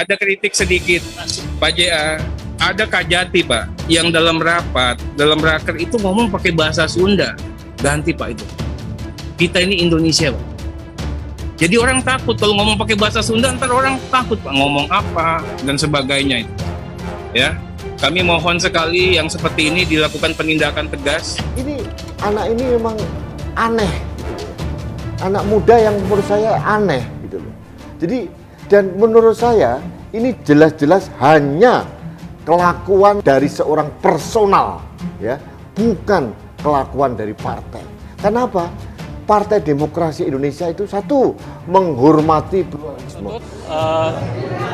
Ada kritik sedikit, Pak JA. Ada Kajati, Pak, yang dalam raker itu ngomong pakai bahasa Sunda. Ganti, Pak, itu. Kita ini Indonesia, Pak. Jadi orang takut kalau ngomong pakai bahasa Sunda, ntar orang takut, Pak, ngomong apa dan sebagainya itu. Ya, kami mohon sekali yang seperti ini dilakukan penindakan tegas. Ini anak ini memang aneh, anak muda yang menurut saya aneh gitu loh. Jadi dan menurut saya ini jelas-jelas hanya kelakuan dari seorang personal, ya, bukan kelakuan dari partai. Kenapa? Partai Demokrasi Indonesia itu satu, menghormati pluralisme.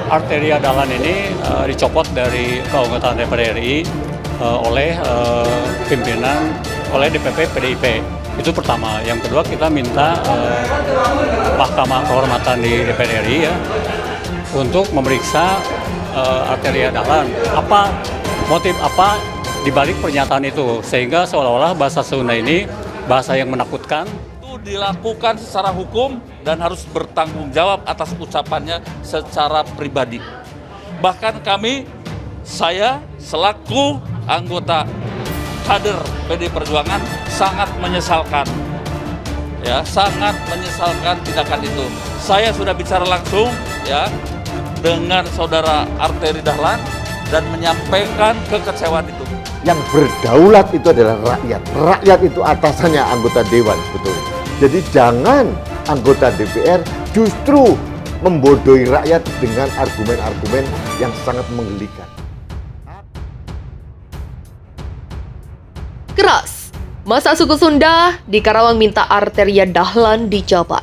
Arteria Dahlan ini dicopot dari keanggotaan DPR RI oleh pimpinan, oleh DPP PDIP. Itu pertama. Yang kedua, kita minta Mahkamah Kehormatan di DPR RI ya untuk memeriksa Arteria Dahlan. Apa motif apa dibalik pernyataan itu, sehingga seolah-olah bahasa Sunda ini bahasa yang menakutkan. Dilakukan secara hukum dan harus bertanggung jawab atas ucapannya secara pribadi. Bahkan saya selaku anggota kader PD Perjuangan sangat menyesalkan, ya, sangat menyesalkan tindakan itu. Saya sudah bicara langsung, ya, dengan saudara Arteria Dahlan dan menyampaikan kekecewaan itu. Yang berdaulat itu adalah rakyat. Rakyat itu atasannya anggota dewan sebetulnya. Jadi jangan anggota DPR justru membodohi rakyat dengan argumen-argumen yang sangat menggelikan. Keras, masa suku Sunda di Karawang minta Arteria Dahlan dicopot.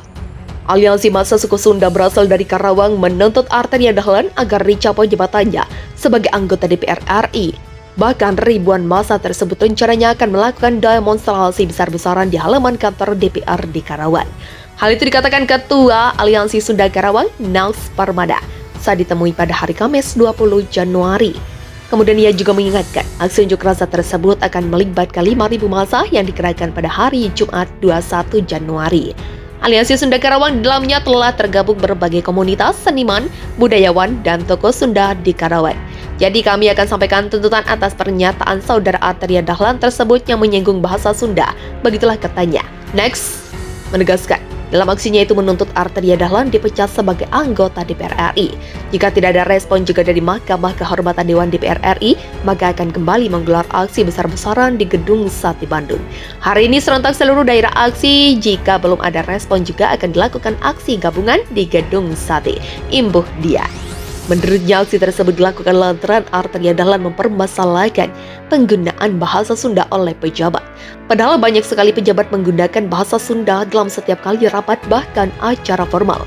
Aliansi masa suku Sunda berasal dari Karawang menuntut Arteria Dahlan agar dicopot jabatannya sebagai anggota DPR RI. Bahkan ribuan massa tersebut rencananya akan melakukan demonstrasi besar-besaran di halaman kantor DPR di Karawang. Hal itu dikatakan Ketua Aliansi Sunda Karawang, Nals Parmada, saat ditemui pada hari Kamis 20 Januari. Kemudian ia juga mengingatkan aksi unjuk rasa tersebut akan melibatkan 5.000 massa yang dikerahkan pada hari Jumat 21 Januari. Aliansi Sunda Karawang di dalamnya telah tergabung berbagai komunitas, seniman, budayawan, dan tokoh Sunda di Karawang. Jadi kami akan sampaikan tuntutan atas pernyataan saudara Arteria Dahlan tersebut yang menyinggung bahasa Sunda. Begitulah katanya. Next, menegaskan, dalam aksinya itu menuntut Arteria Dahlan dipecat sebagai anggota DPR RI. Jika tidak ada respon juga dari Mahkamah Kehormatan Dewan DPR RI, maka akan kembali menggelar aksi besar-besaran di Gedung Sate Bandung. Hari ini serentak seluruh daerah aksi, jika belum ada respon juga akan dilakukan aksi gabungan di Gedung Sate. Imbuh dia. Menurutnya aksi tersebut dilakukan lantaran Arteria Dahlan mempermasalahkan penggunaan bahasa Sunda oleh pejabat. Padahal banyak sekali pejabat menggunakan bahasa Sunda dalam setiap kali rapat bahkan acara formal.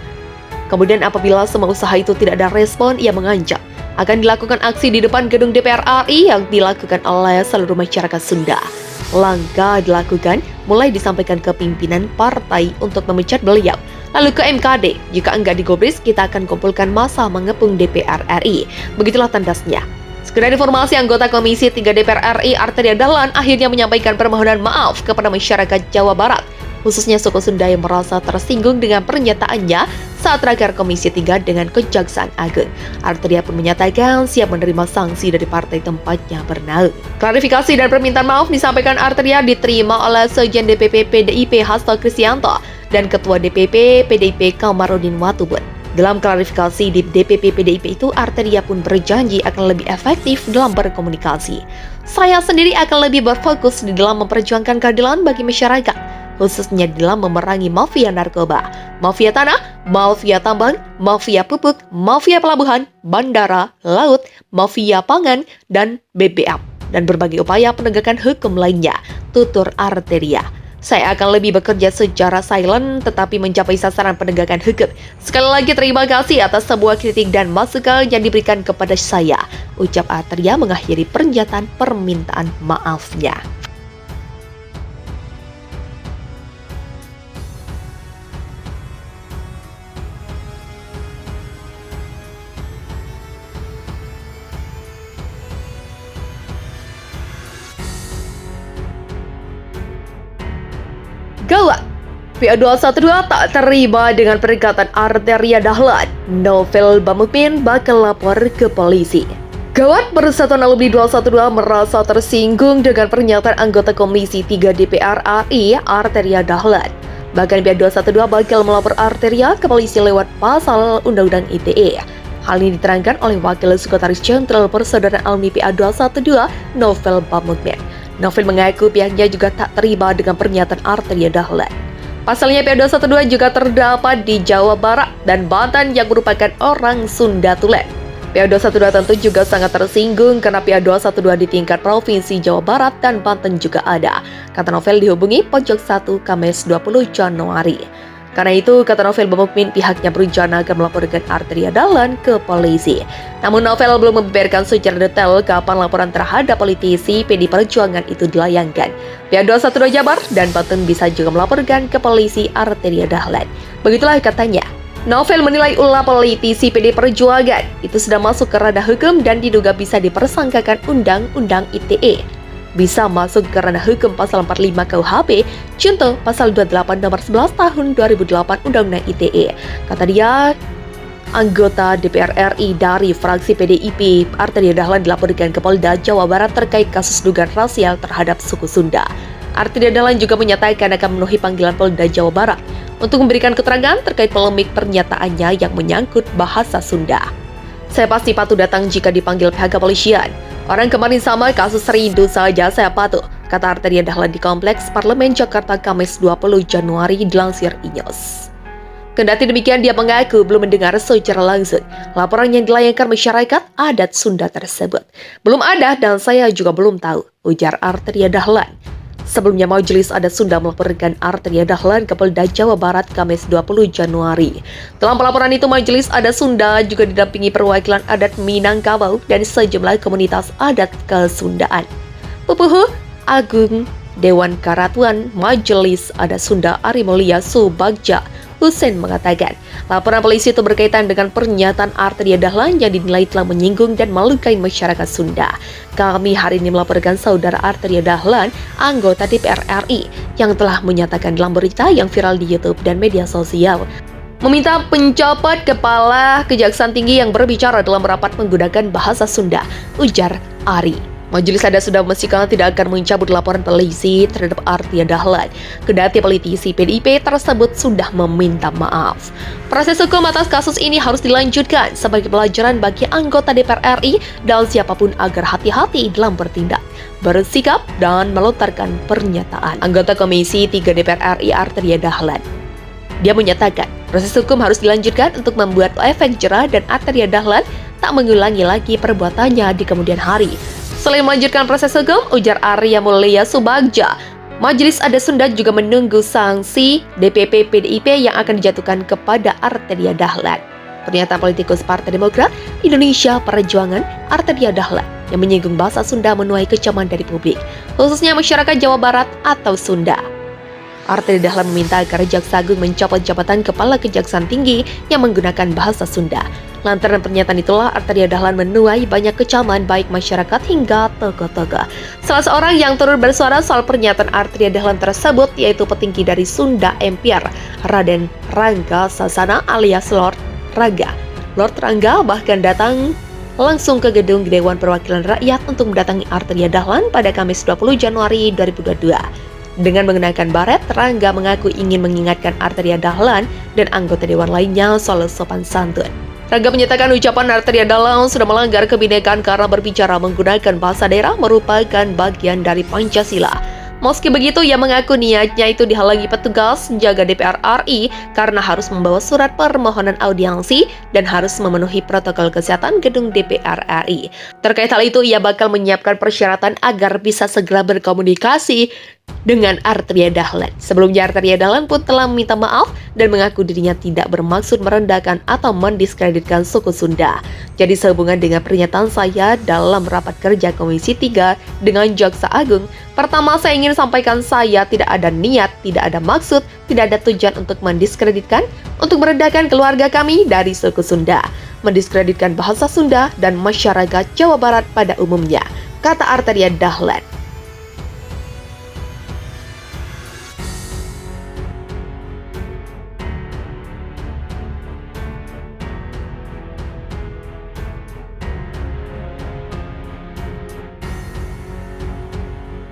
Kemudian apabila semua usaha itu tidak ada respon, ia mengancam akan dilakukan aksi di depan gedung DPR RI yang dilakukan oleh seluruh masyarakat Sunda. Langkah dilakukan mulai disampaikan ke pimpinan partai untuk memecat beliau. Lalu ke MKD, jika enggak digubris, kita akan kumpulkan massa mengepung DPR RI. Begitulah tandasnya. Sekedar informasi, anggota Komisi 3 DPR RI Arteria Dahlan akhirnya menyampaikan permohonan maaf kepada masyarakat Jawa Barat, khususnya suku Sunda yang merasa tersinggung dengan pernyataannya saat raker Komisi 3 dengan Kejaksaan Agung. Arteria pun menyatakan siap menerima sanksi dari partai tempatnya bernaung. Klarifikasi dan permintaan maaf disampaikan Arteria diterima oleh Sekjen DPP PDIP Hasto Kristianto dan Ketua DPP PDIP Kamarudin Watubun. Dalam klarifikasi di DPP PDIP itu, Arteria pun berjanji akan lebih efektif dalam berkomunikasi. Saya sendiri akan lebih berfokus di dalam memperjuangkan keadilan bagi masyarakat, khususnya dalam memerangi mafia narkoba, mafia tanah, mafia tambang, mafia pupuk, mafia pelabuhan, bandara, laut, mafia pangan, dan BBM, dan berbagai upaya penegakan hukum lainnya, tutur Arteria. Saya akan lebih bekerja secara silent tetapi mencapai sasaran penegakan hukum. Sekali lagi terima kasih atas sebuah kritik dan masukan yang diberikan kepada saya, ucap Arteria mengakhiri pernyataan permintaan maafnya. Gawat! PA212 tak terima dengan perkataan Arteria Dahlan. Novel Bamukmin bakal lapor ke polisi. Gawat, Persatuan Alumni 212 merasa tersinggung dengan pernyataan anggota Komisi 3 DPR RI, Arteria Dahlan. Bahkan PA212 bakal melapor Arteria ke polisi lewat pasal Undang-Undang ITE. Hal ini diterangkan oleh Wakil Sekretaris Jenderal Persaudaraan Alumni PA212, Novel Bamukmin. Novel mengaku pihaknya juga tak terima dengan pernyataan Arteria Dahlan. Pasalnya PA212 juga terdapat di Jawa Barat dan Banten yang merupakan orang Sunda Tulen. PA212 tentu juga sangat tersinggung karena PA212 di tingkat Provinsi Jawa Barat dan Banten juga ada. Kata Novel dihubungi Pojok 1 Kamis 20 Januari. Karena itu, kata Novel Bamukmin, pihaknya berencana akan melaporkan Arteria Dahlan ke polisi. Namun Novel belum membeberkan secara detail kapan laporan terhadap politisi PD Perjuangan itu dilayangkan. PA212 Jabar dan Banten bisa juga melaporkan ke polisi Arteria Dahlan. Begitulah katanya. Novel menilai ulah politisi PD Perjuangan itu sudah masuk ke ranah hukum dan diduga bisa dipersangkakan Undang-Undang ITE. Bisa masuk ke ranah hukum pasal 45 KUHP, contoh pasal 28 nomor 11 tahun 2008 Undang-Undang ITE. Kata dia, anggota DPR RI dari fraksi PDIP, Arteria Dahlan dilaporkan ke Polda Jawa Barat terkait kasus dugaan rasial terhadap suku Sunda. Arteria Dahlan juga menyatakan akan memenuhi panggilan Polda Jawa Barat untuk memberikan keterangan terkait polemik pernyataannya yang menyangkut bahasa Sunda. Saya pasti patuh datang jika dipanggil pihak kepolisian. Orang kemarin sama kasus rindu saja saya patuh, kata Arteria Dahlan di Kompleks Parlemen Jakarta Kamis 20 Januari dilansir INYOS. Kendati demikian, dia mengaku belum mendengar secara langsung laporan yang dilayangkan masyarakat adat Sunda tersebut. Belum ada dan saya juga belum tahu, ujar Arteria Dahlan. Sebelumnya, Majelis Adat Sunda melaporkan Arteria Dahlan ke Polda Jawa Barat Kamis 20 Januari. Dalam pelaporan itu, Majelis Adat Sunda juga didampingi perwakilan adat Minangkabau dan sejumlah komunitas adat Kesundaan. Pupuhu Agung Dewan Karatuan Majelis Adat Sunda Ari Mulia Subagja Hussein mengatakan, laporan polisi itu berkaitan dengan pernyataan Arteria Dahlan yang dinilai telah menyinggung dan melukai masyarakat Sunda. Kami hari ini melaporkan saudara Arteria Dahlan, anggota DPR RI, yang telah menyatakan dalam berita yang viral di YouTube dan media sosial, meminta penjabat kepala Kejaksaan Tinggi yang berbicara dalam rapat menggunakan bahasa Sunda, ujar Ari. Majelis Adat sudah memastikan tidak akan mencabut laporan polisi terhadap Arteria Dahlan. Kendati politisi PDIP tersebut sudah meminta maaf. Proses hukum atas kasus ini harus dilanjutkan sebagai pelajaran bagi anggota DPR RI dan siapapun agar hati-hati dalam bertindak, bersikap, dan melontarkan pernyataan. Anggota Komisi 3 DPR RI Arteria Dahlan. Dia menyatakan, proses hukum harus dilanjutkan untuk membuat efek jerah dan Arteria Dahlan tak mengulangi lagi perbuatannya di kemudian hari. Selain melanjutkan proses hukum, ujar Arya Mulia Subagja, Majelis Adat Sunda juga menunggu sanksi DPP PDIP yang akan dijatuhkan kepada Arteria Dahlan. Pernyataan politikus Partai Demokrat Indonesia Perjuangan Arteria Dahlan yang menyinggung bahasa Sunda menuai kecaman dari publik, khususnya masyarakat Jawa Barat atau Sunda. Arteria Dahlan meminta agar Jaksa Agung mencopot jabatan Kepala Kejaksaan Tinggi yang menggunakan bahasa Sunda. Lantaran pernyataan itulah Arteria Dahlan menuai banyak kecaman baik masyarakat hingga tokoh-tokoh. Salah seorang yang turut bersuara soal pernyataan Arteria Dahlan tersebut yaitu petinggi dari Sunda Empire, Raden Rangga Sasana alias Lord Rangga. Lord Rangga bahkan datang langsung ke gedung Dewan Perwakilan Rakyat untuk mendatangi Arteria Dahlan pada Kamis 20 Januari 2022. Dengan mengenakan baret, Rangga mengaku ingin mengingatkan Arteria Dahlan dan anggota dewan lainnya soal sopan santun. Rangga menyatakan ucapan Arteria Dahlan sudah melanggar kebinekaan karena berbicara menggunakan bahasa daerah merupakan bagian dari Pancasila. Meski begitu, ia mengaku niatnya itu dihalangi petugas jaga DPR RI karena harus membawa surat permohonan audiensi dan harus memenuhi protokol kesehatan gedung DPR RI. Terkait hal itu, ia bakal menyiapkan persyaratan agar bisa segera berkomunikasi dengan Arteria Dahlan. Sebelumnya, Arteria Dahlan pun telah meminta maaf dan mengaku dirinya tidak bermaksud merendahkan atau mendiskreditkan suku Sunda. Jadi sehubungan dengan pernyataan saya dalam rapat kerja Komisi 3 dengan Jaksa Agung, pertama saya ingin sampaikan saya tidak ada niat, tidak ada maksud, tidak ada tujuan untuk mendiskreditkan, untuk merendahkan keluarga kami dari suku Sunda, mendiskreditkan bahasa Sunda dan masyarakat Jawa Barat pada umumnya, kata Arteria Dahlan.